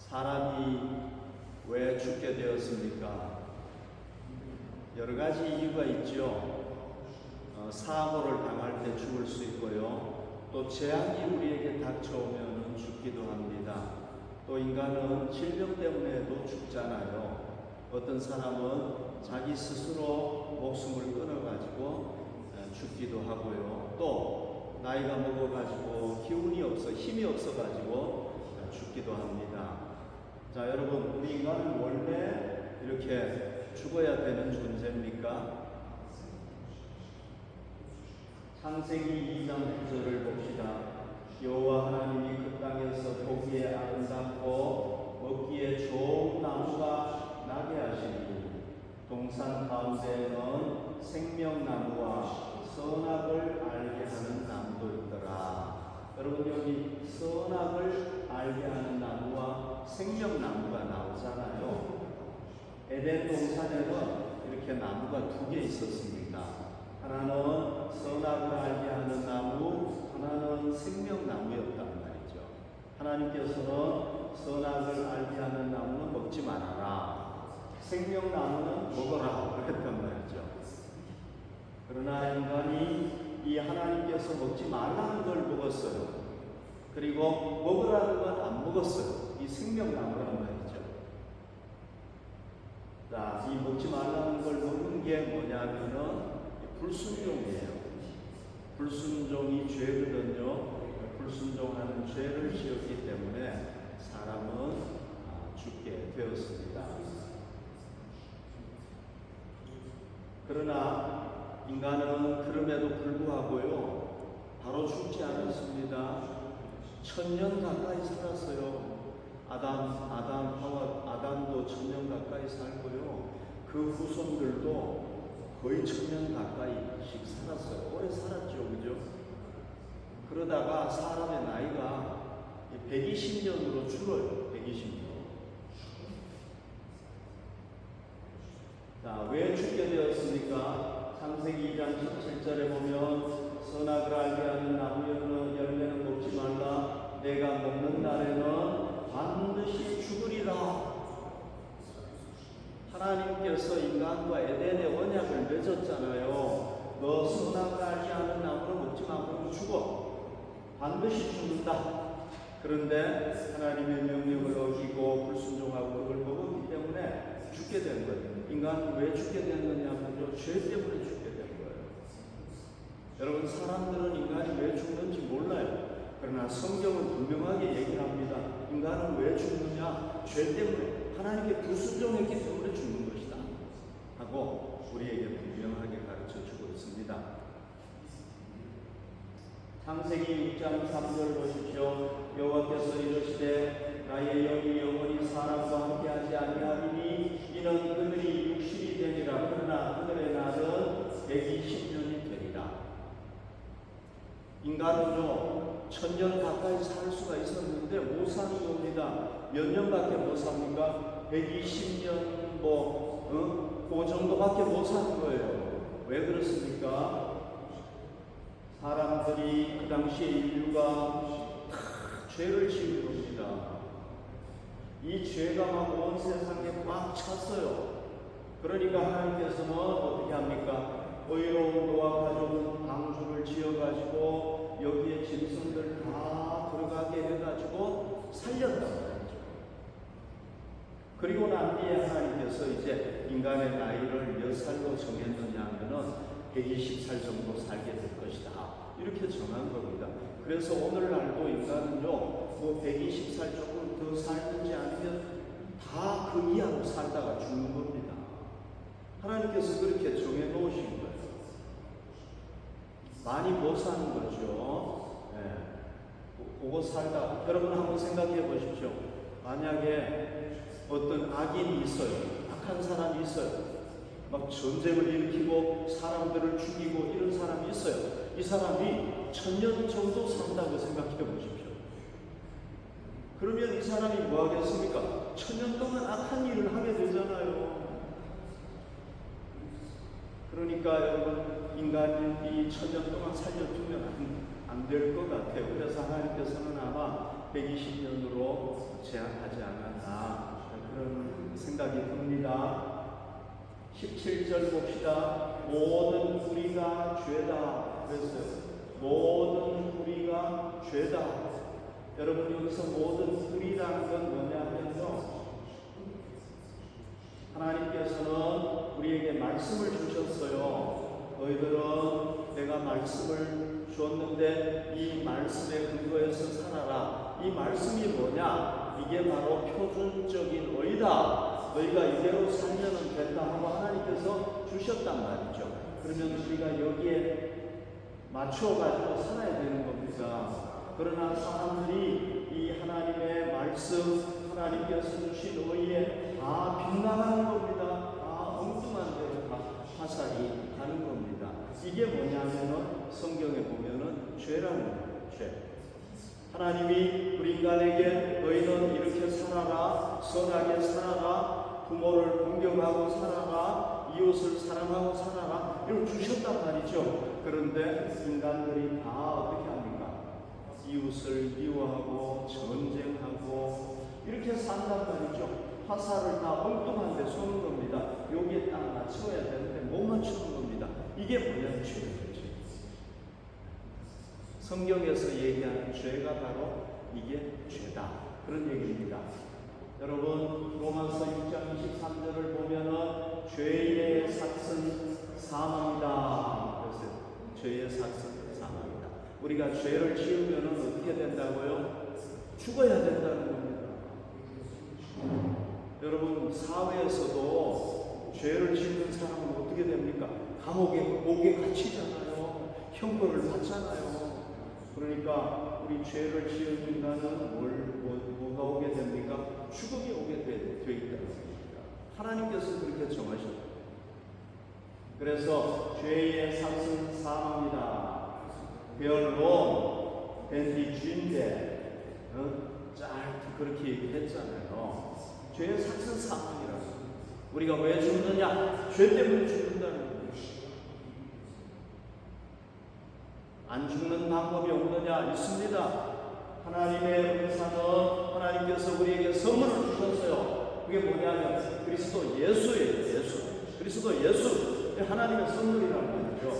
사람이 왜 죽게 되었습니까? 여러 가지 이유가 있죠. 사고를 당할 때 죽을 수 있고요. 또 재앙이 우리에게 닥쳐오면 죽기도 합니다. 또 인간은 질병 때문에도 죽잖아요. 어떤 사람은 자기 스스로 목숨을 끊어가지고 죽기도 하고요. 또 나이가 먹어가지고 기운이 없어, 힘이 없어가지고 죽기도 합니다. 자, 여러분, 우리 인간은 원래 이렇게 죽어야 되는 존재입니까? 창세기 2장 9절을 봅시다. 여호와 하나님이 그 땅에서 보기에 아름답고 먹기에 좋은 나무가 나게 하시니 동산 가운데에는 생명나무와 선악을 알게 하는 나무도 있더라. 여러분, 여기 선악을 알게 하는 나무와 생명나무가 나오잖아요. 에덴 동산에는 이렇게 나무가 두 개 있었습니다. 하나는 선악을 알게 하는 나무, 하나는 생명나무였단 말이죠. 하나님께서는 선악을 알게 하는 나무는 먹지 말아라, 생명나무는 먹어라 그랬단 말이죠. 그러나 인간이 이 하나님께서 먹지 말라는 걸 먹었어요. 그리고 먹으라는 건 안 먹었어요. 이 생명나무란 말이죠. 자, 이 먹지 말라는 걸 먹는 게 뭐냐면은 불순종이에요. 불순종이 죄거든요. 불순종하는 죄를 지었기 때문에 사람은 죽게 되었습니다. 그러나 인간은 그럼에도 불구하고요, 바로 죽지 않았습니다. 1000년 가까이 살았어요. 아담도 1000년 가까이 살고요. 그 후손들도 거의 1000년 가까이씩 살았어요. 오래 살았죠, 그죠? 그러다가 사람의 나이가 120년으로 줄어요. 120년. 자, 왜 죽게 되었습니까? 창세기 2장 17절에 보면 선악을 알게 하는 나무 열매는 먹지 말라. 내가 먹는 날에는 반드시 죽으리라. 하나님께서 인간과 에덴의 언약을 맺었잖아요. 너 선악을 알게 하는 나무를 먹지 마. 그러면 죽어. 반드시 죽는다. 그런데 하나님의 명령을 어기고 불순종하고 그걸 먹었기 때문에 죽게 된 거예요. 인간은 왜 죽게 됐느냐면요, 죄 때문에 죽게 된 거예요. 여러분, 사람들은 인간이 왜 죽는지 몰라요. 그러나 성경은 분명하게 얘기를 합니다. 인간은 왜 죽느냐? 죄 때문에, 하나님께 불순종했기 때문에 죽는 것이다 하고 우리에게 분명하게 가르쳐주고 있습니다. 창세기 6장 3절 보십시오. 여호와께서 이르시되 나의 영이 영원히 사람과 함께하지 아니하리니 이는 그들이 육신이 되리라. 그러나 그들의 날은 120년이 되리라. 인간은요, 1000년 가까이 살 수가 있었는데 못 사는 겁니다. 몇 년밖에 못 삽니까? 120년 그 정도밖에 못 사는 거예요. 왜 그렇습니까? 사람들이 그 당시에 인류가 다 죄를 지은 겁니다. 이 죄가 막 온 세상에 꽉 찼어요. 그러니까 하나님께서는 어떻게 합니까? 의로운 노아 가족은 방주를 지어가지고 여기에 짐승들 다 들어가게 해가지고 살렸단 말이죠. 그리고 난 뒤에 하나님께서 이제 인간의 나이를 몇 살로 정했느냐 하면은 120살 정도 살게 될 것이다. 이렇게 정한 겁니다. 그래서 오늘날도 인간은요, 120살 조금 더 살든지 아니면 다 그 이하로 살다가 죽는 겁니다. 하나님께서 그렇게 정해 놓으신 거예요. 많이 못 사는 거죠. 보고 살다. 여러분 한번 생각해 보십시오. 만약에 어떤 악인이 있어요. 악한 사람이 있어요. 막 전쟁을 일으키고 사람들을 죽이고 이런 사람이 있어요. 이 사람이 1000년 정도 산다고 생각해 보십시오. 그러면 이 사람이 뭐 하겠습니까? 1000년 동안 악한 일을 하게 되잖아요. 그러니까 여러분, 인간이 1000년 동안 살려두면 안 안 될 것 같아요. 그래서 하나님께서는 아마 120년으로 제한하지 않았나 그런 생각이 듭니다. 17절 봅시다. 모든 뿌리가 죄다 그랬어요. 모든 뿌리가 죄다. 여러분 여기서 모든 뿌리라는 건 뭐냐면요, 하나님께서는 우리에게 말씀을 주셨어요. 너희들은 내가 말씀을 줬는데 이 말씀에 근거해서 살아라. 이 말씀이 뭐냐? 이게 바로 표준적인 의다. 너희가 이대로 살면 된다 하고 하나님께서 주셨단 말이죠. 그러면 우리가 여기에 맞춰가지고 살아야 되는 겁니다. 그러나 사람들이 이 하나님의 말씀, 하나님께서 주신 의에 다 빗나가는 겁니다. 다 엉뚱한 데로 다 화살이 가는 겁니다. 이게 뭐냐면은 성경에 보면은 죄라는 거예요. 죄. 하나님이 우리 인간에게 너희는 이렇게 살아라, 선하게 살아라, 부모를 공경하고 살아라, 이웃을 사랑하고 살아라, 이걸 주셨단 말이죠. 그런데 인간들이 다 어떻게 합니까? 이웃을 미워하고 전쟁하고 이렇게 산단 말이죠. 화살을 다 엉뚱한 데 쏘는 겁니다. 여기에 딱 맞춰야 되는데 못 맞추는 겁니다. 이게 뭐냐? 죄예요. 성경에서 얘기하는 죄가 바로 이게 죄다. 그런 얘기입니다. 여러분 로마서 6장 23절을 보면은 죄의 삭은 사망이다. 그래서 죄의 삭은 사망이다. 우리가 죄를 지으면은 어떻게 된다고요? 죽어야 된다는 겁니다. 여러분 사회에서도 죄를 짓는 사람은 어떻게 됩니까? 감옥에 목에 갇히잖아요. 형벌을 받잖아요. 그러니까 우리 죄를 지은 인간은 뭐가 오게 됩니까? 죽음이 오게 돼 있다는 겁니다. 하나님께서 그렇게 정하셨다. 그래서 죄의 삭은 사망이다. 별로 댄디 쥔데 짧게 그렇게 얘기했잖아요. 죄의 삭은 사망이라고. 우리가 왜 죽느냐? 죄 때문에 죽는다는 거예요. 안 죽는 방법이 없느냐? 있습니다. 하나님의 은사는 하나님께서 우리에게 선물을 주셨어요. 그게 뭐냐면 그리스도 예수예요. 그리스도 예수. 하나님의 선물이라는 거죠.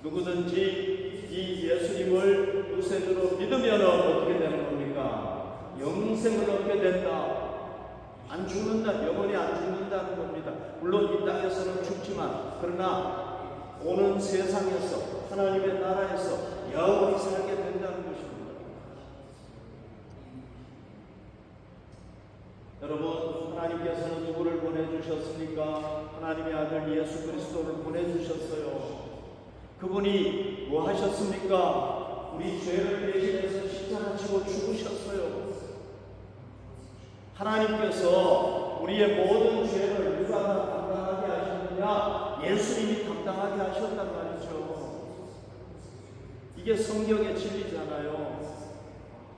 누구든지 이 예수님을 구세주로 믿으면 어떻게 되는 겁니까? 영생을 얻게 된다. 안 죽는다. 영원히 안 죽는다는 겁니다. 물론 이 땅에서는 죽지만 그러나 오는 세상에서 하나님의 나라에서 영원히 살게 된다는 것입니다. 여러분 하나님께서는 누구를 보내주셨습니까? 하나님의 아들 예수 그리스도를 보내주셨어요. 그분이 뭐 하셨습니까? 우리 죄를 대신해서 십자가 지고 죽으셨어요. 하나님께서 우리의 모든 죄를 누가 담당하게 하셨느냐? 예수님이 담당하게 하셨단 말이죠. 이게 성경의 진리잖아요.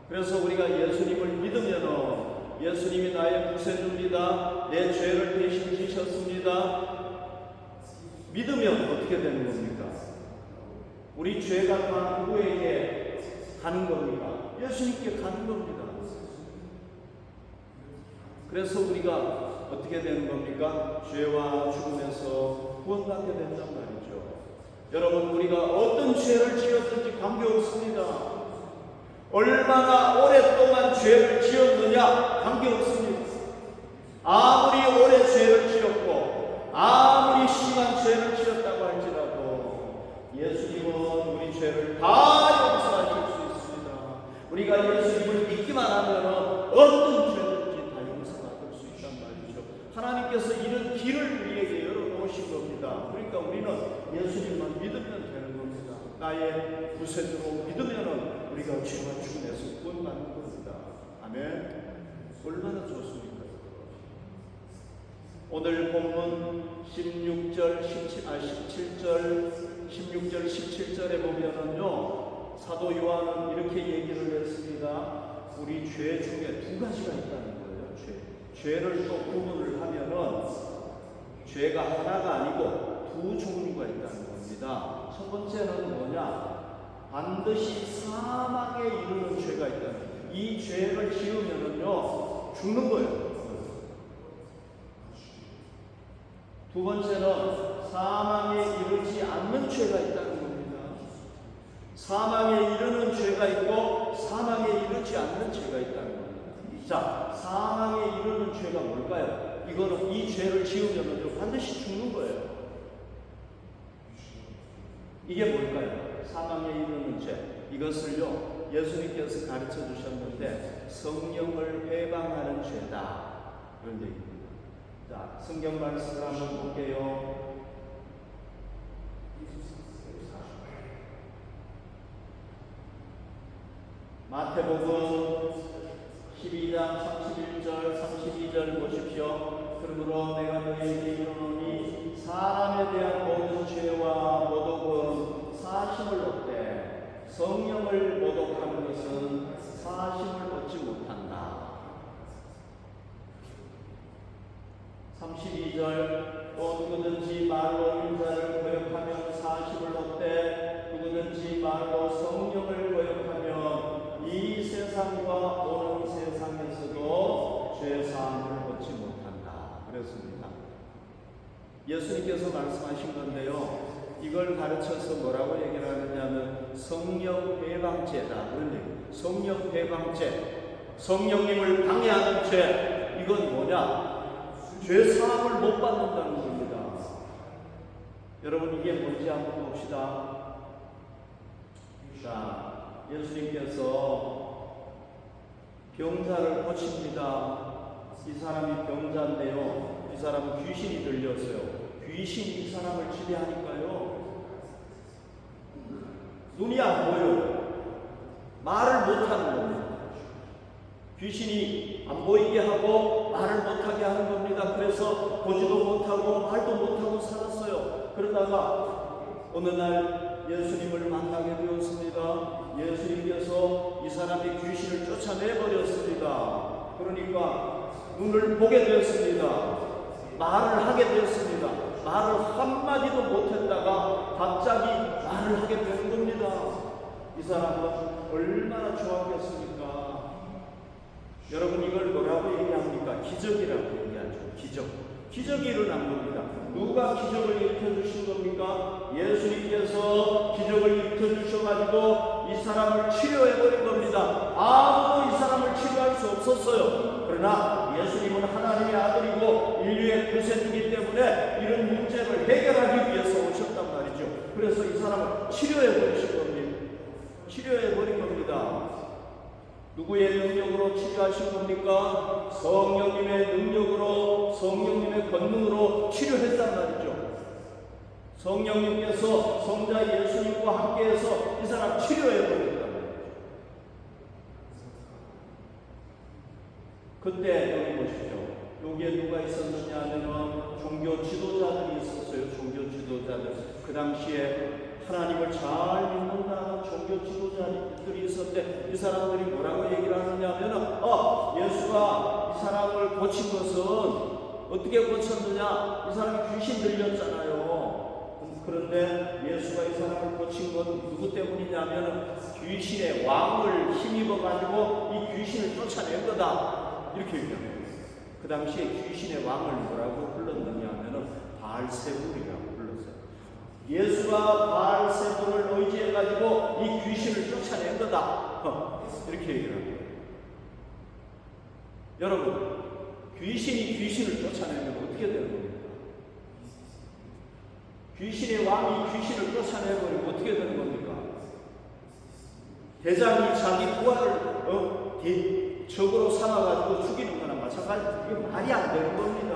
그래서 우리가 예수님을 믿으면 예수님이 나의 구세주입니다. 내 죄를 대신 지셨습니다. 믿으면 어떻게 되는 겁니까? 우리 죄가 다 누구에게 가는 겁니까? 예수님께 가는 겁니다. 그래서 우리가 어떻게 되는 겁니까? 죄와 죽음에서 구원받게 된단 말이죠. 여러분 우리가 어떤 죄를 지었든지 관계없습니다. 얼마나 오랫동안 죄를 지었느냐 관계없습니다. 아무리 오래 죄를 지었고 아무리 심한 죄를 지었다고 할지라도 예수님은 우리 죄를 다 용서하실 수 있습니다. 우리가 예수님을 믿기만 하면 어떤 죄든지 다 용서받을 수 있단 말이죠. 하나님께서 이런 길을 우리에게 열어놓으신 겁니다. 그러니까 우리는 예수님만 믿으면 되는 겁니다. 나의 구세주로 믿으면 우리가 죄와 죽음에서 구원받는 겁니다. 아멘. 얼마나 좋습니까? 오늘 본문 16절, 17절에 보면은요, 사도 요한은 이렇게 얘기를 했습니다. 우리 죄 중에 두 가지가 있다는 거예요. 죄를 또 구분을 하면은 죄가 하나가 아니고 두 종류가 있다는 겁니다. 첫 번째는 뭐냐? 반드시 사망에 이르는 죄가 있다. 이 죄를 지으면은요 죽는 거예요. 두 번째는 사망에 이르지 않는 죄가 있다는 겁니다. 사망에 이르는 죄가 있고 사망에 이르지 않는 죄가 있다는 겁니다. 자, 사망에 이르는 죄가 뭘까요? 이거는 이 죄를 지으면은요 반드시 죽는 거예요. 이게 뭘까요? 사망에 이르는 죄. 이것을요 예수님께서 가르쳐 주셨는데 성령을 회방하는 죄다. 그런 얘기입니다. 자, 성경 말씀을 한번 볼게요. 마태복음 12장 31절 32절 보십시오. 그러므로 내가 너희에게 이르노니 사람에 대한 모든 죄와 모독은 사심을 얻되 성령을 모독하는 것은 사심을 얻지 못한다. 32절 또 누구든지 말로 인자를 거역하면 사심을 얻되 누구든지 말로 성령을 거역하면 이 세상과 오는 세상에서도 죄사함을 얻지 못한다. 그랬습니다. 예수님께서 말씀하신 건데요. 이걸 가르쳐서 뭐라고 얘기를 하느냐면 성령 회방죄다. 그런 얘기. 성령 회방죄. 성령님을 방해하는 죄. 이건 뭐냐? 죄사함을 못 받는다는 겁니다. 여러분 이게 뭔지 한번 봅시다. 자, 예수님께서 병자를 고칩니다. 이 사람이 병자인데요. 이 사람은 귀신이 들렸어요. 귀신이 이 사람을 지배하니까요. 눈이 안 보여요. 말을 못하는 겁니다. 귀신이 안 보이게 하고 말을 못하게 하는 겁니다. 그래서 보지도 못하고 말도 못하고 살았어요. 그러다가 어느 날 예수님을 만나게 되었습니다. 예수님께서 이 사람의 귀신을 쫓아내버렸습니다. 그러니까 눈을 보게 되었습니다. 말을 하게 되었습니다. 말을 한마디도 못했다가 갑자기 말을 하게 되는 겁니다. 이 사람은 얼마나 좋았겠습니까? 여러분 이걸 뭐라고 얘기합니까? 기적이라고 얘기하죠. 기적. 기적이 일어난 겁니다. 누가 기적을 일으켜 주신 겁니까? 예수님께서 기적을 일으켜 주셔가지고 이 사람을 치료해 버린 겁니다. 아무도 이 사람을 치료할 수 없었어요. 그러나 예수님은 하나님의 아들이고 인류의 구세주이기 때문에 이런 문제를 해결하기 위해서 오셨단 말이죠. 그래서 이 사람을 치료해 버리신 겁니다. 치료해 버린 겁니다. 누구의 능력으로 치료하신 겁니까? 성령님의 능력으로, 성령님의 권능으로 치료했단 말이죠. 성령님께서 성자 예수님과 함께해서 이 사람 치료해버렸단 말이죠. 그때 여기 보시죠. 여기에 누가 있었느냐 하면 종교 지도자들이 있었어요. 종교 지도자들. 그 당시에 하나님을 잘 믿는다는 종교 지도자들이 있었는데 이 사람들이 뭐라고 얘기를 하느냐 하면 예수가 이 사람을 고친 것은 어떻게 고쳤느냐? 이 사람이 귀신 들렸잖아요. 그런데 예수가 이 사람을 고친 건 누구 때문이냐 하면 귀신의 왕을 힘입어 가지고 이 귀신을 쫓아낸 거다. 이렇게 얘기합니다. 그 당시에 귀신의 왕을 뭐라고 불렀느냐 하면 바알세불이라고 불렀어요. 예수가 바알세불을 의지해가지고 이 귀신을 쫓아낸 거다. 이렇게 얘기를 합니다. 여러분, 귀신이 귀신을 쫓아내면 어떻게 되는 겁니까? 귀신의 왕이 귀신을 쫓아내버리면 어떻게 되는 겁니까? 대장이 자기 부하를 적으로 삼아가지고 죽이는 거나 마찬가지로 그게 말이 안 되는 겁니다.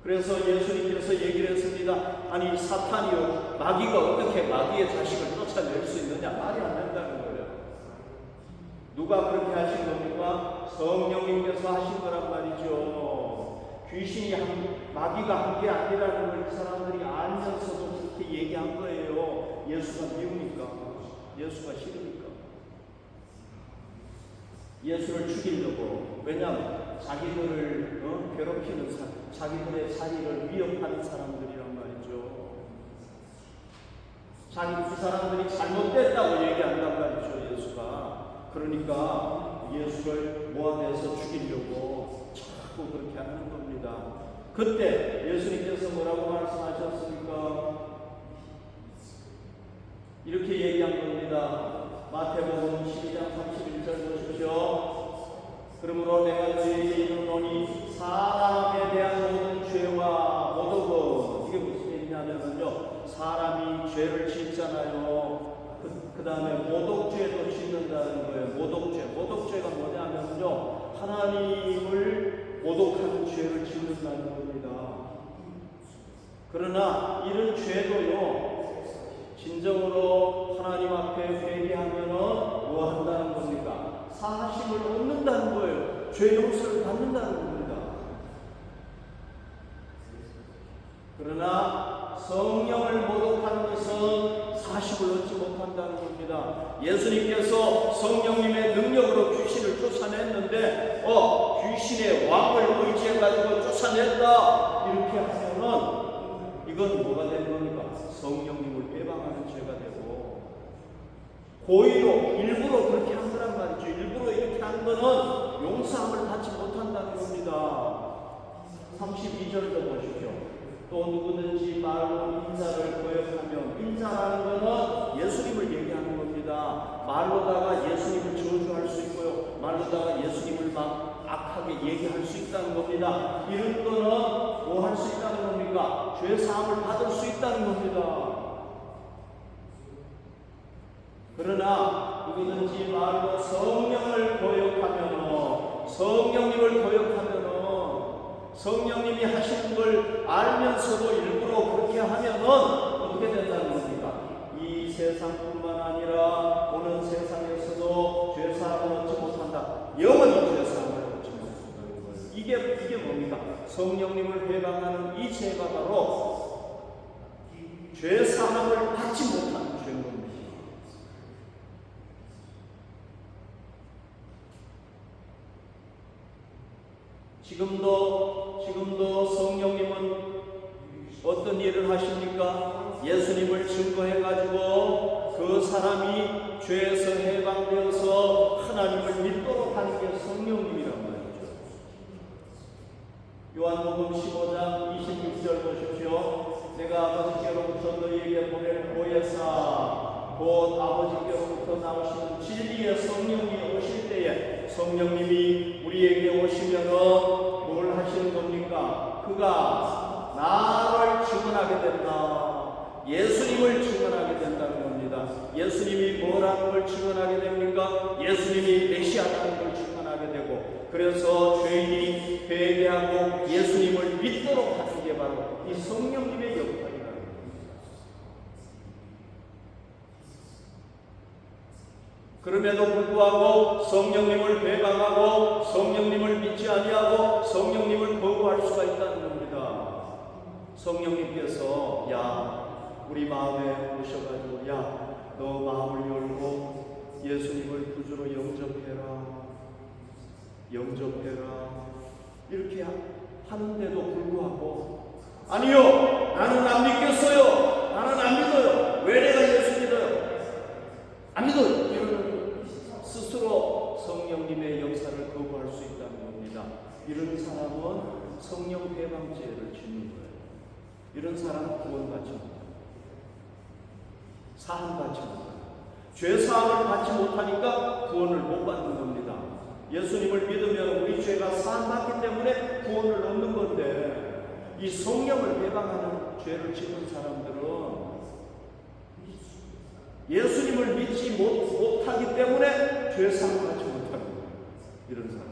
그래서 예수님께서 얘기를 했습니다. 아니 사탄이요 마귀가 어떻게 마귀의 자식을 쫓아낼 수 있느냐? 말이 안 된다는 거예요. 누가 그렇게 하신 겁니까? 성령님께서 하신 거란 말이죠. 귀신이 마귀가 한 게 아니라는 걸 이 사람들이 알면서도 그렇게 얘기한 거예요. 예수가 미우니까, 예수가 싫으니까. 예수를 죽이려고. 왜냐하면 자기들을 괴롭히는 사람, 자기들의 자리를 위협하는 사람들이란 말이죠. 그 사람들이 잘못됐다고 얘기한단 말이죠, 예수가. 그러니까 예수를 모함해서 죽이려고 자꾸 그렇게 하는 겁니다. 그때 예수님께서 뭐라고 말씀하셨습니까? 이렇게 얘기한 겁니다. 마태복음 12장 31절 보십시오. 그러므로 내가 너희에게 이르노니 사람에 대한 모든 죄와 모독은, 이게 무슨 얘기냐면요, 사람이 죄를 짓잖아요. 그 다음에 모독죄도 짓는다는 거예요. 모독죄가 뭐냐면요, 하나님을 모독하는 죄를 짓는다는 겁니다. 그러나 이런 죄도요, 진정으로 하나님 앞에 회개하면은 뭐 한다는 겁니까? 사하심을 얻는다는 거예요. 죄 용서를 받는다는 겁니다. 그러나 성령을 모독하는 것은 사하심을 얻지 못한다는 겁니다. 예수님께서 성령님의 능력으로 귀신을 쫓아냈는데 귀신의 왕을 의지해가지고 쫓아냈다 이렇게 하면은 이건 뭐가 되는 겁니까? 성령님을 배반하는 죄가 되고, 고의로 일부러 그렇게 한 거란 말이죠. 일부러 이렇게 한 거는 용서함을 받지 못한다는 겁니다. 32절도 보십시오. 또 누구든지 말로 인자를 거역하면, 인자라는 거는 예수님을 얘기하는 겁니다. 말로다가 예수님을 저주할 수 있고요, 말로다가 예수님을 막 악하게 얘기할 수 있다는 겁니다. 이런 거는 뭐 할 수 있다는 겁니까? 죄 사함을 받을 수 있다는 겁니다. 그러나 누구든지 말로 성령을 거역하면, 성령님을 거역하면, 성령님이 하시는 걸 알면서도 일부러 그렇게 하면은 어떻게 된다는 겁니까? 이 세상뿐만 아니라 오는 세상에서도 죄사함을 얻지 못한다. 영원히 죄사함을 얻지 못한다는 거예요. 이게 뭡니까? 성령님을 회방하는 이 죄가 바로 죄사함을 받지 못하는 죄인 겁니다. 지금도 성령님은 어떤 일을 하십니까? 예수님을 증거해가지고 그 사람이 죄에서 해방되어서 하나님을 믿도록 하는 게 성령님이란 말이죠. 요한복음 15장 26절 보십시오. 내가 아버지께로부터 너희에게 보낼 보혜사, 곧 아버지께로부터 나오시는 진리의 성령이 오실 때에, 성령님이 우리에게 오시면은 뭘 하시는 겁니까? 그가 나를 증언하게 된다. 예수님을 증언하게 된다는 겁니다. 예수님이 뭐라는 걸 증언하게 됩니까? 예수님이 메시아라는 걸 증언하게 되고, 그래서 죄인이 회개하고 예수님을 믿도록 하는 게 바로 이 성령님의 역할이라는 겁니다. 그럼에도 불구하고 성령님을 배반하고 성령님을 믿지 아니하고 성령님을 거부할 수가 있다는 겁니다. 성령님께서 우리 마음에 오셔가지고 너 마음을 열고 예수님을 구주로 영접해라 이렇게 하는데도 불구하고, 아니요, 나는 안 믿겠어요, 나는 안 믿어요, 왜 내가 예수 믿어요, 안 믿어요, 이러는 스스로 성령님의 역사를 거부할 수 있다는 겁니다. 이런 사람은 성령 배방죄를 짓는 거예요. 이런 사람은 구원받지 못합니다. 사함받지 못합니다. 죄사함을 받지 못하니까 구원을 못 받는 겁니다. 예수님을 믿으면 우리 죄가 사함받기 때문에 구원을 얻는 건데, 이 성령을 배방하는 죄를 짓는 사람들은 예수님을 믿지 못하기 때문에 죄사함을 받지 못하는 거예요. 이런 사람.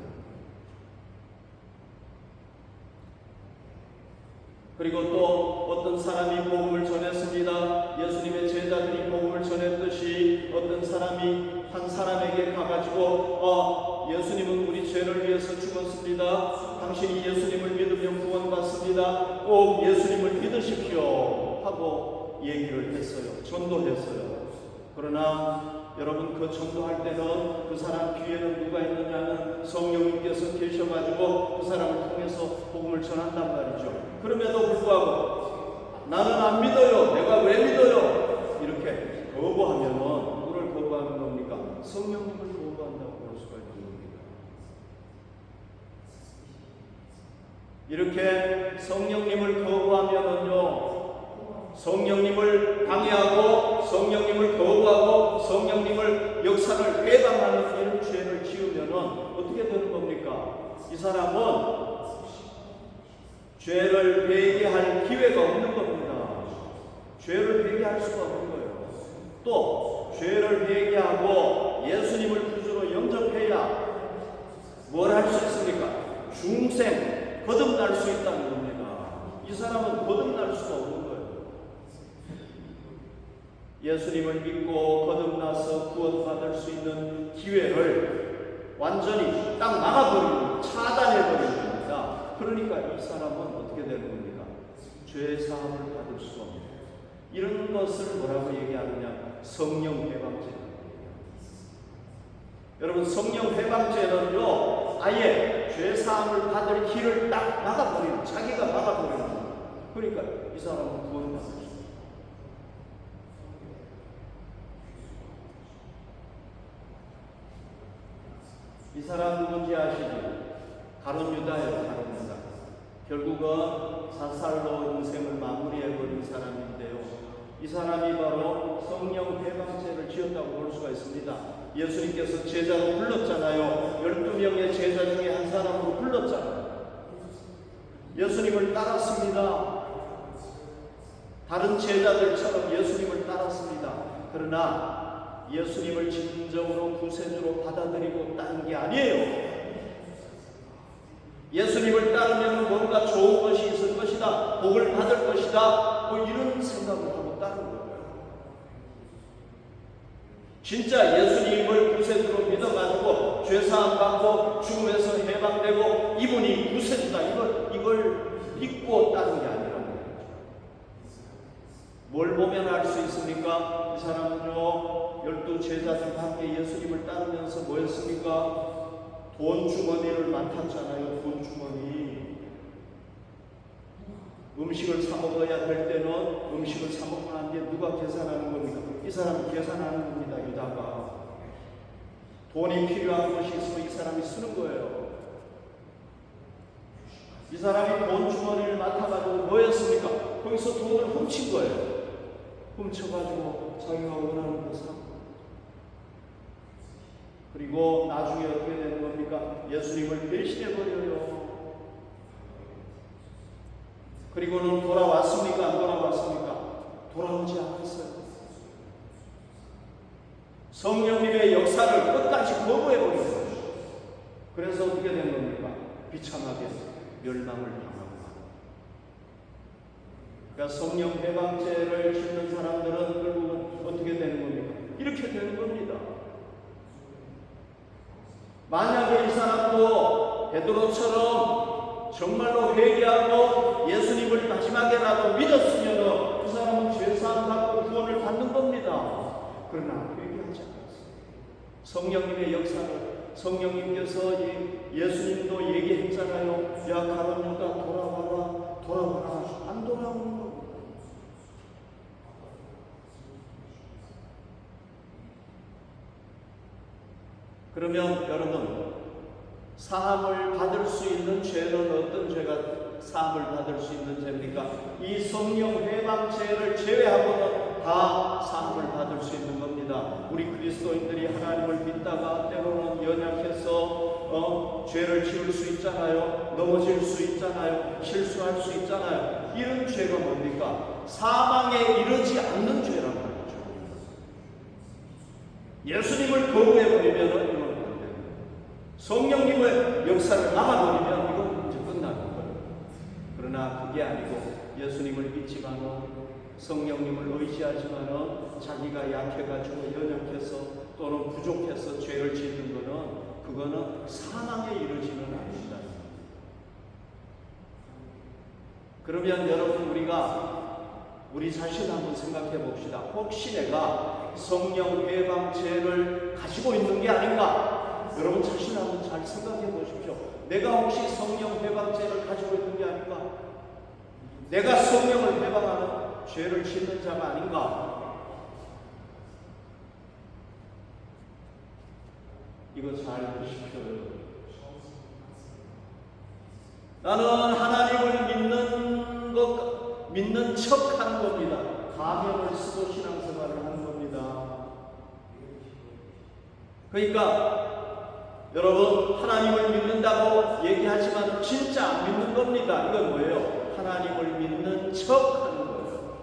그리고 또 어떤 사람이 복음을 전했습니다. 예수님의 제자들이 복음을 전했듯이 어떤 사람이 한 사람에게 가가지고 예수님은 우리 죄를 위해서 죽었습니다. 당신이 예수님을 믿으면 구원받습니다. 꼭 예수님을 믿으십시오 하고 얘기를 했어요. 전도했어요. 그러나 여러분, 그 전도할 때는 그 사람 뒤에는 누가 있느냐는 성령님께서 계셔가지고 그 사람을 통해서 복음을 전한단 말이죠. 그럼에도 불구하고 나는 안 믿어요, 내가 왜 믿어요, 이렇게 이렇게 성령님을 거부하면은요, 성령님을 방해하고 성령님을 거부하고 성령님을 역사를 회방하는 이런 죄를 지으면은 어떻게 되는 겁니까? 이 사람은 죄를 회개할 기회가 없는 겁니다. 죄를 회개할 수가 없는 거예요. 또 죄를 회개하고 예수님을 구주로 영접해야 뭘 할 수 있습니까? 중생 거듭날 수 있다는 겁니다. 이 사람은 거듭날 수가 없는 거예요. 예수님을 믿고 거듭나서 구원받을 수 있는 기회를 완전히 딱 막아버리는, 차단해버리는 겁니다. 그러니까 이 사람은 어떻게 되는 겁니까? 죄 사함을 받을 수가 없는 거예요. 이런 것을 뭐라고 얘기하느냐? 성령 회방죄. 여러분, 성령 회방죄는요, 아예 죄 사함을 받을 길을 딱 막아버리는, 자기가 막아버리는 거예요. 그러니까 이 사람은 구원받을 수 없어요. 이 사람 누군지 아시죠? 가룟 유다예요. 가룟 유다. 결국은 사살로 인생을 마무리해버린 사람인데요. 이 사람이 바로 성령 회방죄를 지었다고 볼 수가 있습니다. 예수님께서 제자로 불렀잖아요. 12명의 제자 중에 한 사람으로 불렀잖아요. 예수님을 따랐습니다. 다른 제자들처럼 예수님을 따랐습니다. 그러나 예수님을 진정으로 구세주로 받아들이고 따른 게 아니에요. 예수님을 따르면 뭔가 좋은 것이 있을 것이다, 복을 받을 것이다, 뭐 이런 생각을 하고 따른 거예요. 진짜 예수님을 구세주로 믿어가지고 죄사함 받고 죽음에서 해방되고 이분이 구세주다, 이걸 믿고 따른 게 아니라는 거예요. 뭘 보면 알 수 있습니까? 이 사람은요, 12 제자들과 함께 예수님을 따르면서 뭐였습니까? 돈 주머니를 맡았잖아요. 돈 주머니. 음식을 사 먹어야 될 때는 음식을 사 먹고 난 뒤에 누가 계산하는 겁니까? 이 사람이 계산하는 겁니다. 유다가. 돈이 필요한 것이 있으면 이 사람이 쓰는 거예요. 이 사람이 돈 주머니를 맡아가지고 뭐였습니까? 거기서 돈을 훔친 거예요. 훔쳐가지고 자기가 원하는 거 사. 그리고 나중에 어떻게 되는 겁니까? 예수님을 배신해버려요. 그리고는 돌아왔습니까? 안 돌아왔습니까? 돌아오지 않았어요. 성령님의 역사를 끝까지 거부해버렸어요. 그래서 어떻게 된 겁니까? 비참하게 멸망을 당하고. 그러니까 성령 회방죄를 짓는 사람들은 결국은 어떻게 되는 겁니까? 이렇게 되는 겁니다. 만약에 이 사람도 베드로처럼 정말로 회개하고 예수님을 마지막에라도 믿었으면 그 사람은 죄사함 받고 구원을 받는 겁니다. 그러나 회개하지 않았어요. 성령님의 역사를, 성령님께서 예수님도 얘기했잖아요. 야, 가룟 유다 돌아와라, 돌아와라. 안 돌아오는 겁니다. 그러면 여러분, 사함을 받을 수 있는 죄는 어떤 죄가 사함을 받을 수 있는 죄입니까? 이 성령 회방죄를 제외하고는 다 사함을 받을 수 있는 겁니다. 우리 그리스도인들이 하나님을 믿다가 때로는 연약해서 죄를 지을 수 있잖아요. 넘어질 수 있잖아요. 실수할 수 있잖아요. 이런 죄가 뭡니까? 사망에 이르지 않는 죄란 말이죠. 예수님을 거부해버리면 이건 안 돼요. 성령님의 역사를 막아버리면 이건 이제 끝나는 거예요. 그러나 그게 아니고 예수님을 믿지만은, 성령님을 의지하지만은 자기가 약해가지고 연약해서 또는 부족해서 죄를 짓는 거는, 그거는 사망에 이르지는 않는다. 그러면 여러분, 우리 자신 한번 생각해 봅시다. 혹시 내가 성령 회방죄를 가지고 있는 게 아닌가? 여러분 자신 한번 잘 생각해 보십시오. 내가 혹시 성령 회방죄를 가지고 있는 게 아닌가? 내가 성령을 회방하는 죄를 짓는 자가 아닌가? 이거 잘 보십시오. 나는 하나님을 믿는 척 하는 겁니다. 가면을 쓰고 신앙생활을 하는 겁니다. 그러니까 여러분, 하나님을 믿는다고 얘기하지만 진짜 안 믿는 겁니다. 이건 뭐예요? 하나님을 믿는 척 하는 거예요.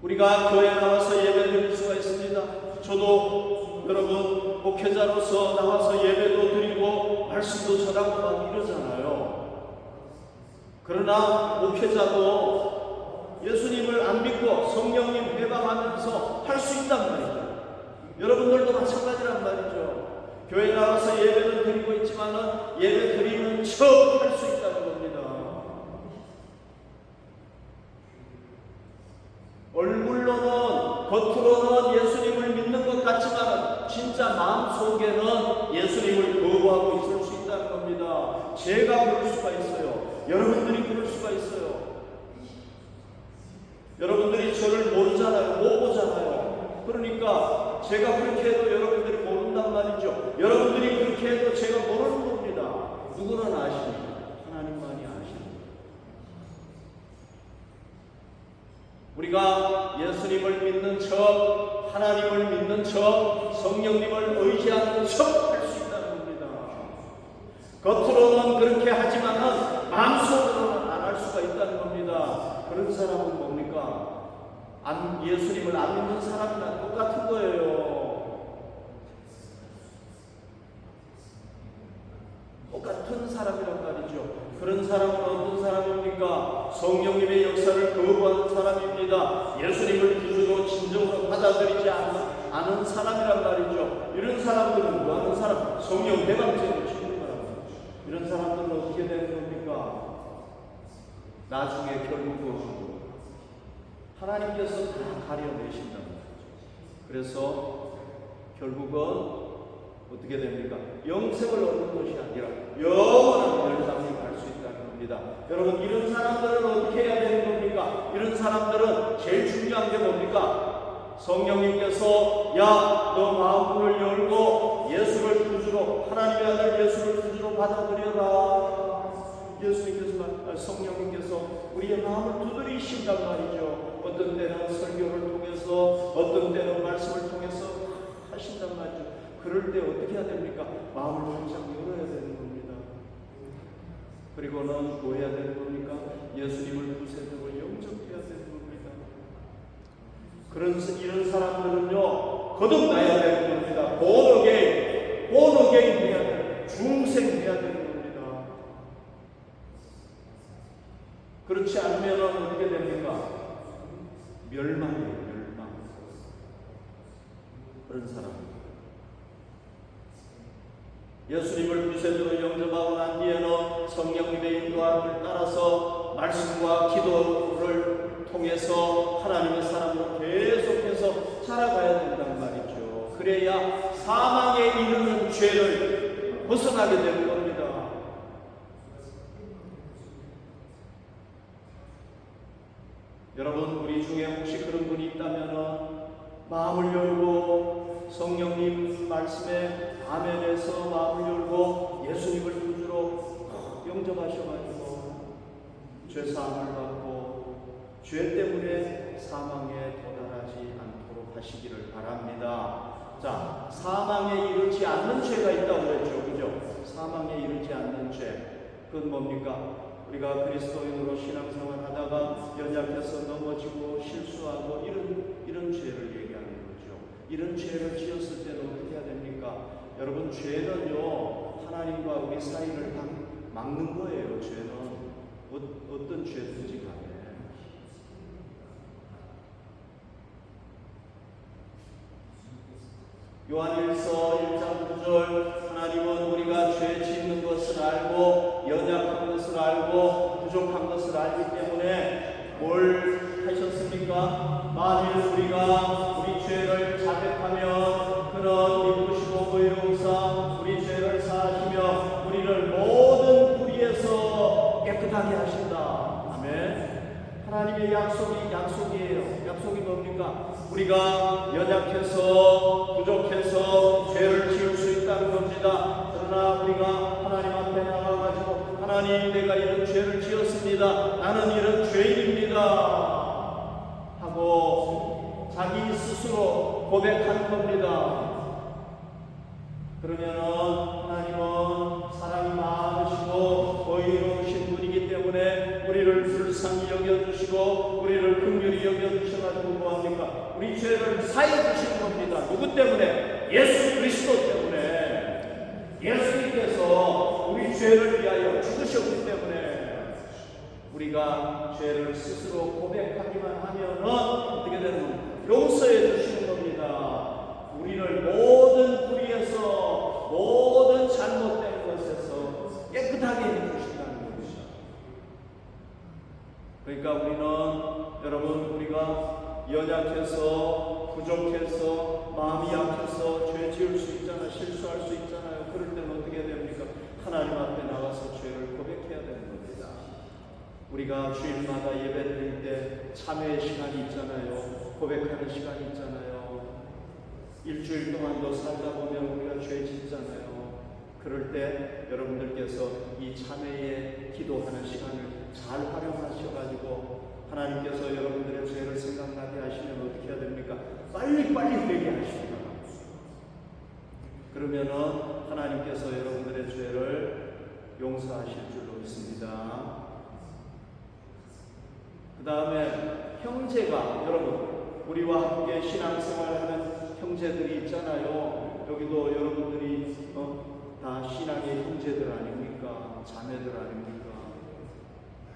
우리가 교회 나와서 예배 드릴 수가 있습니다. 저도 여러분 목회자로서 나와서 예배도 드리고 말씀도 전하고 막 이러잖아요. 그러나 목회자도 예수님을 안 믿고 성령님 회방하면서 할 수 있단 말이죠. 여러분들도 마찬가지란 말이죠. 교회 나와서 예배를 드리고 있지만은 예배 드리는 척 할 수 있다는 겁니다. 얼굴로는, 겉으로는 예수님을 믿는 것 같지만 진짜 마음속에는 예수님을 거부하고 있을 수 있다는 겁니다. 제가 그럴 수가 있어요. 여러분들이 그럴 수가 있어요. 여러분들이 저를 모르잖아요. 못 보잖아요. 그러니까 제가 그렇게 해도 여러분들이 모른단 말이죠. 여러분들이 그렇게 해도 제가 모르는 겁니다. 누구는 아십니까? 하나님만이 아십니다. 우리가 예수님을 믿는 척, 하나님을 믿는 척, 성령님을 의지하는 척 할 수 있다는 겁니다. 겉으로는 그렇게 하지만은 마음속으로는 안 할 수가 있다는 겁니다. 그런 사람은 뭡니까? 예수님을 안 믿는 사람이랑 똑같은 거예요. 똑같은 사람이란 말이죠. 그런 사람은 어떤 사람입니까? 성령님의 역사를 거부하는 사람입니다. 예수님을 구주로 진정으로 받아들이지 않은 사람이란 말이죠. 이런 사람들은 뭐 하는 사람? 성령 회방죄를 짓는 거라고. 이런 사람들은 어떻게 되는 겁니까? 나중에 결국은 하나님께서 다 가려내신단 말이죠. 그래서 결국은 어떻게 됩니까? 영생을 얻는 것이 아니라 영원한 멸망에 갈 수 있다는 겁니다. 여러분, 이런 사람들은 어떻게 해야 되는 겁니까? 이런 사람들은 제일 중요한 게 뭡니까? 성령님께서 야, 너 마음을 열고 예수를 구주로, 하나님의 아들 예수를 구주로 받아들여라. 성령님께서 우리의 마음을 두드리신단 말이죠. 어떤 때는 설교를 통해서, 어떤 때는 말씀을 통해서 하신단 말이죠. 그럴 때 어떻게 해야 됩니까? 마음을 항상 열어야 되는 겁니다. 그리고는 뭐 해야 되는 겁니까? 예수님을 구세주로 영접해야 되는 겁니다. 이런 사람들은요, 거듭나야 되는 겁니다. 본어게인 해야 돼요. 중생해야 되는 겁니다. 그렇지 않으면 어떻게 됩니까? 멸망이에요, 멸망. 그런 사람. 예수님을 구세주로 영접하고 난 뒤에는 성령님의 인도함을 따라서 말씀과 기도를 통해서 하나님의 사람으로 계속해서 살아가야 된단 말이죠. 그래야 사망에 이르는 죄를 벗어나게 되는 겁니다. 여러분, 우리 중에 혹시 그런 분이 있다면 마음을 열고 성령님 말씀에 아멘해서 마음을 열고 예수님을 구주로 영접하셔가지고 죄사함을 받고 죄 때문에 사망에 도달하지 않도록 하시기를 바랍니다. 자, 사망에 이르지 않는 죄가 있다고 그랬죠. 그죠? 사망에 이르지 않는 죄. 그건 뭡니까? 우리가 그리스도인으로 신앙생활 하다가 연약해서 넘어지고 실수하고 이런 죄를 얘기하는 거죠. 이런 죄를 지었을 때는 어떻게 해야 됩니까? 여러분, 죄는요, 하나님과 우리 사이를 막는 거예요. 죄는 어떤 죄든지 간에. 요한일서 1장 9절, 하나님은 우리가 죄 짓는 것을 알고 연약한 것을 알고 부족한 것을 알기 때문에 뭘 하셨습니까? 만일 우리가 우리 죄를 자백하면 그는 믿으시고 의로우사 우리 죄를 사하시며 우리를 모든 불의에서 깨끗하게 하신다. 아멘. 하나님의 약속이에요. 약속이 뭡니까? 우리가 연약해서 부족해서 죄를 지을 수 있다는 겁니다. 그러나 우리가 하나님 앞에 나가가지고 하나님, 내가 이런 죄를 지었습니다. 나는 이런 죄인입니다 하고 자기 스스로 고백하는 겁니다. 그러면은 하나님은 사랑이 많으시고 의로우신 분이기 때문에 우리를 불쌍히 여겨주시고 우리를 긍휼히 여겨주셔가지고 뭐합니까? 우리 죄를 사해주시는 겁니다. 누구 때문에? 예수 그리스도 때문에. 예수님께서 우리 죄를 위하여 죽으셨기 때문에 우리가 죄를 스스로 고백하기만 하면은 어떻게 되는 겁니까? 용서해 주시는 겁니다. 우리를 모든 불의에서 모든 잘못된 것에서 깨끗하게 해주신다는 겁니다. 그러니까 우리는, 여러분, 우리가 연약해서 부족해서 마음이 약해서 죄 지을 수 있잖아요. 실수할 수 있잖아요. 그럴 때는 어떻게 해야 됩니까? 하나님 앞에 나가서 죄를 고백해야 되는 겁니다. 우리가 주일마다 예배 드릴 때 참회의 시간이 있잖아요. 고백하는 시간이 있잖아요. 일주일 동안도 살다 보면 우리가 죄 짓잖아요. 그럴 때 여러분들께서 이 참회의 기도하는 시간을 잘 활용하셔가지고 하나님께서 여러분들의 죄를 생각나게 하시면 어떻게 해야 됩니까? 빨리빨리 회개하시기 바랍니다. 그러면은 하나님께서 여러분들의 죄를 용서하실 줄로 믿습니다. 그 다음에 형제가, 여러분, 우리와 함께 신앙생활하는 형제들이 있잖아요. 여기도 여러분들이 다 신앙의 형제들 아닙니까? 자매들 아닙니까?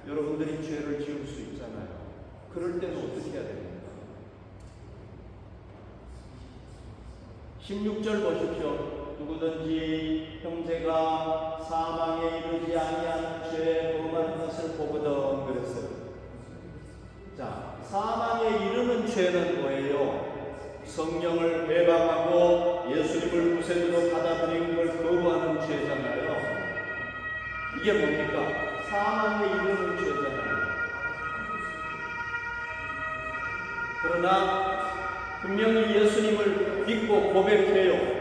여러분들이 죄를 지을 수 있잖아요. 그럴 때는 어떻게 해야 됩니까? 16절 보십시오. 누구든지 형제가 사망에 이르지 아니하는 죄에 범하는 것을 보거든 그랬어요. 자, 사망에 이르는 죄는 뭐예요? 성령을 배반하고 예수님을 구세주로 받아들이는 걸 거부하는 죄잖아요. 이게 뭡니까? 사망에 이르는 죄잖아요. 그러나 분명히 예수님을 믿고 고백해요.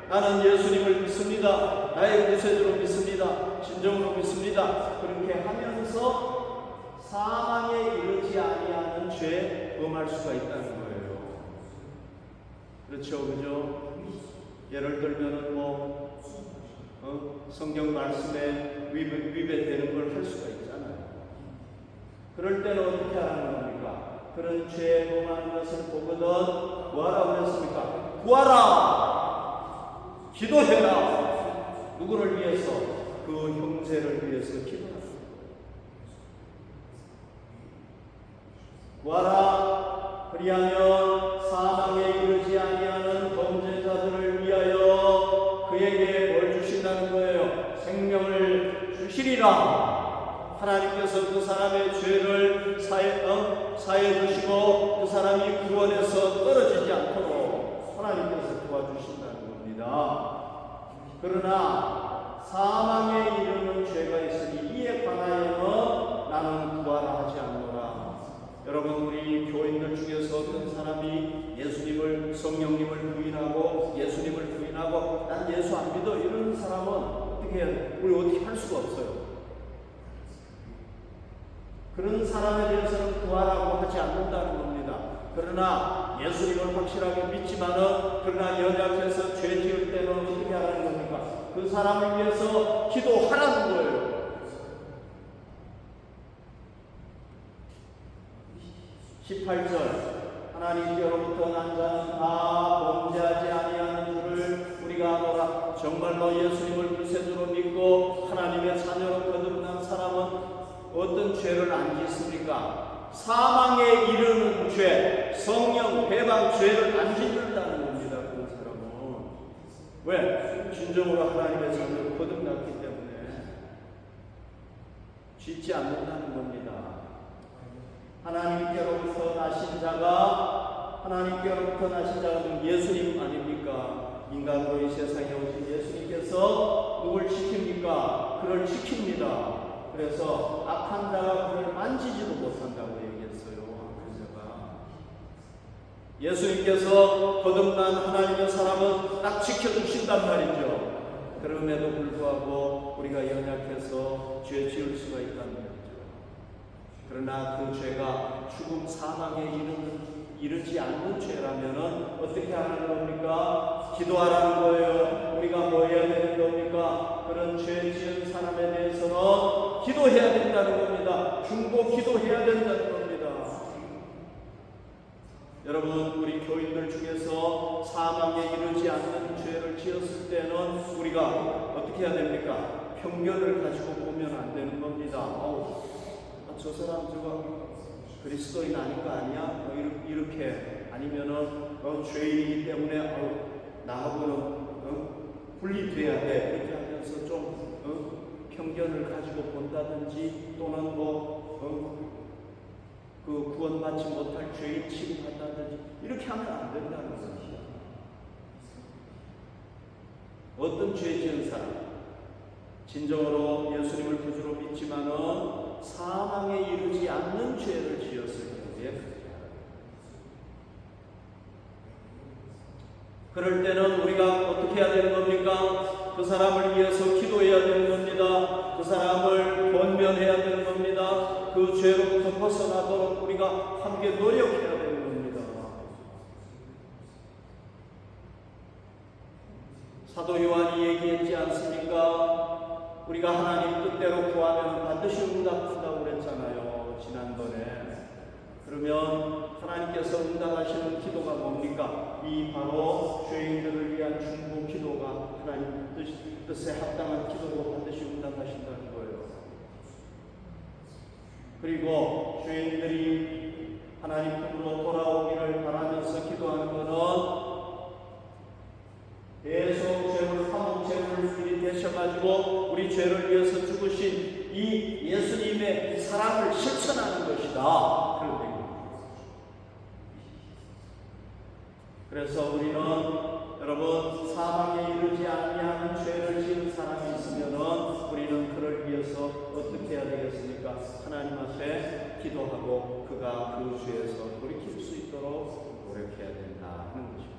나는 예수님을 믿습니다. 나의 구세주로 믿습니다. 진정으로 믿습니다. 그렇게 하면서 사망에 이르지 아니하는 죄에 범할 수가 있다는 거예요. 그렇죠, 그죠? 예를 들면은 성경 말씀에 위배되는 걸 할 수가 있잖아요. 그럴 때는 어떻게 하는 겁니까? 그런 죄에 범하는 것을 보거든 뭐하라고 그랬습니까? 구하라! 기도해라! 누구를 위해서? 그 형제를 위해서 기도하라. 구하라! 그리하면 사망에 이르지 아니하는 범죄자들을 위하여 그에게 뭘 주신다는 거예요? 생명을 주시리라. 하나님께서 그 사람의 죄를 사해 주시고 그 사람이 구원에서 떨어지지 않도록 하나님께서 도와주신다는 겁니다. 그러나 사망에 이르는 죄가 있으니 이에 관하여는 나는 구하라 하지 않노라. 여러분, 우리 교인들 중에서 어떤 사람이 예수님을, 성령님을 부인하고 예수님을 부인하고 난 예수 안 믿어 이러는 사람은 어떻게 해야 돼? 우리 어떻게 할 수가 없어요. 그런 사람에 대해서는 구하라고 하지 않는다는 겁니다. 그러나 예수님을 확실하게 믿지만은 그러나 연약해서 죄 지을 때는 어떻게 하라는 겁니까? 그 사람을 위해서 기도하라는 거예요. 18절 하나님께로부터 난 자는 다 범죄하지 아니하는 줄을 우리가 알아라. 정말로 예수님을 구세주로 믿고 하나님의 자녀로 거듭난 사람은 어떤 죄를 안 짓습니까? 사망에 이르는 죄, 성령 배반 죄를 안 짓는다는 겁니다. 그런 사람은 왜? 진정으로 하나님의 자녀로 거듭났기 때문에 짓지 않는다는 겁니다. 하나님께로부터 나신 자가 예수님 아닙니까? 인간으로 이 세상에 오신 예수님께서 누굴 지킵니까? 그를 지킵니다. 그래서 악한 자가 그를 만지지도 못한다고 얘기했습니다. 되었어요. 예수님께서 거듭난 하나님의 사람은 딱 지켜주신단 말이죠. 그럼에도 불구하고 우리가 연약해서 죄 지을 수가 있다는 거죠. 그러나 그 죄가 죽음 사망에 이르지 않는 죄라면은 어떻게 하는 겁니까? 기도하라는 거예요. 우리가 뭐 해야 되는 겁니까? 그런 죄 지은 사람에 대해서는 기도해야 된다는 겁니다. 중보 기도해야 된다는 겁니다. 여러분, 우리 교인들 중에서 사망에 이르지 않는 죄를 지었을 때는 우리가 어떻게 해야 됩니까? 편견을 가지고 보면 안 되는 겁니다. 저 사람 저거 그리스도인 아닌 거 아니야? 이렇게 아니면은 죄인이기 때문에 나하고는 분리돼야 돼. 이렇게 하면서 좀 편견을 가지고 본다든지 또는 그 구원받지 못할 죄인 취급한다든지 이렇게 하면 안 된다는 것이죠. 어떤 죄 지은 사람 진정으로 예수님을 구주로 믿지만은 사망에 이르지 않는 죄를 지었을 경우에 그럴 때는 우리가 어떻게 해야 되는 겁니까? 그 사람을 위해서 기도해야 되는 겁니다. 그 사람을 권면해야 되는 겁니다. 그 죄로부터 벗어나도록 우리가 함께 노력해야 되는 겁니다. 사도 요한이 얘기했지 않습니까? 우리가 하나님 뜻대로 구하면 반드시 응답한다고 그랬잖아요. 지난번에. 그러면 하나님께서 응답하시는 기도가 뭡니까? 이 바로 죄인들을 위한 중보 기도가 하나님 뜻에 합당한 기도로 반드시 응답하신다는 거예요. 그리고 죄인들이 하나님 품으로 돌아오기를 바라면서 기도하는 것은 계속 죄를 화목 제물이 되셔가지고 우리 죄를 위해서 죽으신 이 예수님의 사랑을 실천하는 것이다. 그런 그래서 우리는 여러분 사망에 이르지 아니하는 죄를 지은 사람이 있으면은 우리는 그를 위해서 어떻게 해야 되겠습니까? 하나님 앞에 기도하고 그가 그 죄에서 돌이킬 수 있도록 노력해야 된다 하는 것입니다.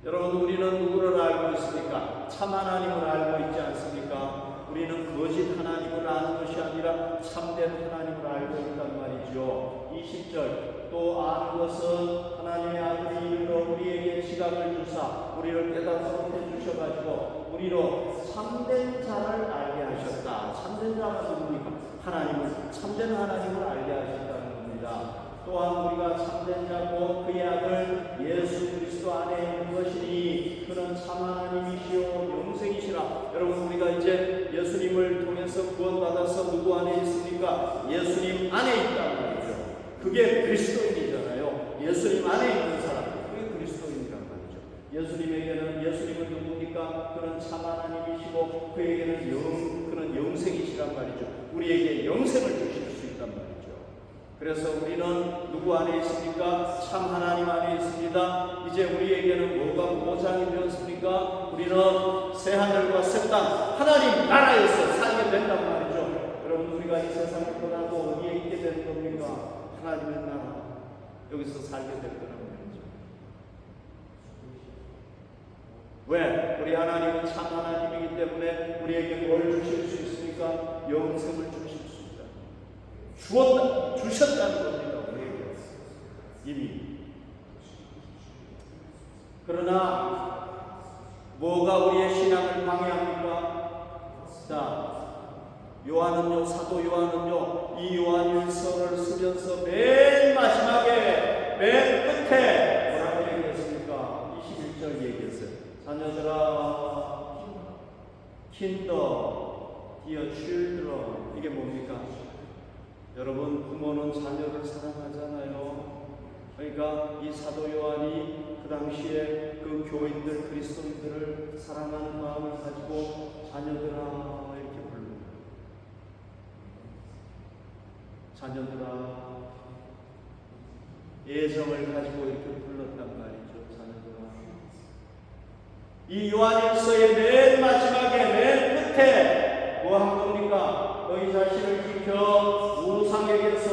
여러분, 우리는 누구를 알고 있습니까? 참 하나님을 알고 있지 않습니까? 우리는 거짓 하나님을 아는 것이 아니라 참된 하나님을 알고 있단 말이죠. 20절 또 아는 것은 하나님의 아들이 이르러 우리에게 지각을 주사 우리를 깨닫도록 해주셔가지고 우리로 참된 자를 알게 하셨다. 참된 자가 누굽니까? 하나님을, 참된 하나님을 알게 하셨다는 겁니다. 또한 우리가 참된 자고 그의 아들 예수 그리스도 안에 있는 것이니 그는 참 하나님이시요 영생이시라. 여러분, 우리가 이제 예수님을 통해서 구원받아서 누구 안에 있습니까? 예수님 안에 있다는 말이죠. 그게 그리스도인이잖아요. 예수님 안에 있는 사람, 그게 그리스도인이란 말이죠. 예수님은 누굽니까? 그는 참 하나님이시고 그에게는 그는 영생이시란 말이죠. 우리에게 영생을 주실 수 있단 말이죠. 그래서 우리는 누구 안에 있습니까? 참 하나님 안에 있습니다. 이제 우리에게는 뭐가 보장이 되었습니까? 우리는 새하늘과 새 땅, 하나님 나라에서 살게 된단 말이죠. 여러분, 우리가 이 세상을 떠나고 어디에 있게 되는 겁니까? 하나님의 나라, 여기서 살게 될 거란 말이죠. 왜? 우리 하나님은 참 하나님이기 때문에 우리에게 뭘 주실 수 있습니까? 영생을 주실 수 있다. 주셨다는 겁니다. 우리에게 이미. 그러나 뭐가 우리의 신앙을 방해합니까? 자, 요한은요, 사도 요한은요, 이 요한일서를 쓰면서 맨 마지막에, 맨 끝에 뭐라고 얘기했습니까? 21절 얘기했어요. 자녀들아, Kingdom, dear children. 이게 뭡니까? 여러분, 부모는 자녀를 사랑하잖아요. 그러니까 이 사도 요한이 그 당시에 그 교인들, 그리스도인들을 사랑하는 마음을 가지고 자녀들아 이렇게 부릅니다. 자녀들아, 애정을 가지고 이렇게 불렀단 말이죠. 자녀들아. 이 요한일서의 맨 마지막에, 맨 끝에 뭐 한 겁니까? 너희 자신을 지켜 우상에게서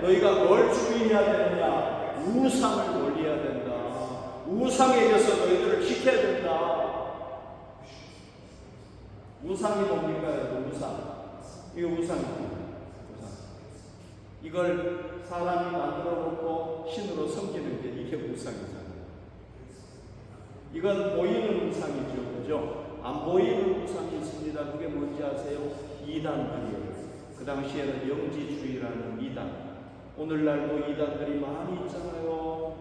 너희가 뭘 주의해야 되느냐? 우상을 멀리해야 된다. 우상에게서 너희들을 지켜야 된다. 우상이 뭡니까? 우상. 이거 우상입니다. 우상. 이걸 사람이 만들어 놓고 신으로 섬기는 게 이게 우상이잖아요. 이건 보이는 우상이죠. 그죠? 안 보이는 우상이 있습니다. 그게 뭔지 아세요? 이단들이에요. 그 당시에는 영지주의라는 이단. 오늘날도 이단들이 많이 있잖아요.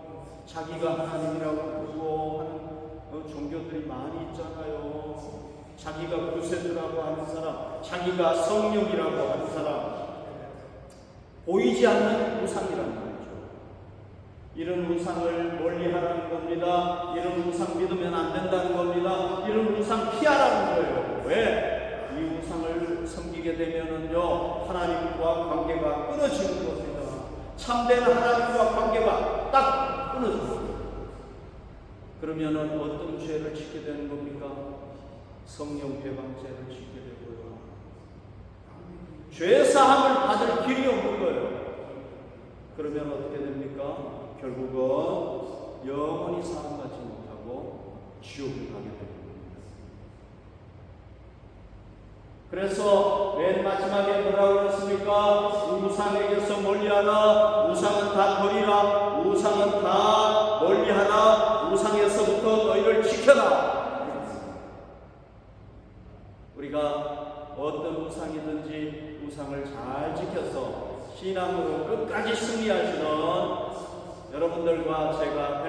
자기가 하나님이라고 부르고 하는 종교들이 많이 있잖아요. 자기가 구세주라고 하는 사람, 자기가 성령이라고 하는 사람, 보이지 않는 우상이란 말이죠. 이런 우상을 멀리하라는 겁니다. 이런 우상 믿으면 안 된다는 겁니다. 이런 우상 피하라는 거예요. 왜? 이 우상을 섬기게 되면은요, 하나님과 관계가 끊어지는 겁니다. 참된 하나님과 관계가 딱 끊어져요. 그러면은 어떤 죄를 짓게 되는 겁니까? 성령 배방죄를 짓게 되고요. 죄 사함을 받을 길이 없는 거예요. 그러면 어떻게 됩니까? 결국은 영원히 사함받지 못하고 지옥을 가게 됩니다. 그래서 맨 마지막에 뭐라고 그랬습니까? 우상에게서 멀리하라. 우상은 다 버리라. 우상은 다 멀리하라. 우상에서부터 너희를 지켜라. 우리가 어떤 우상이든지 우상을 잘 지켜서 신앙으로 끝까지 승리하시는 여러분들과 제가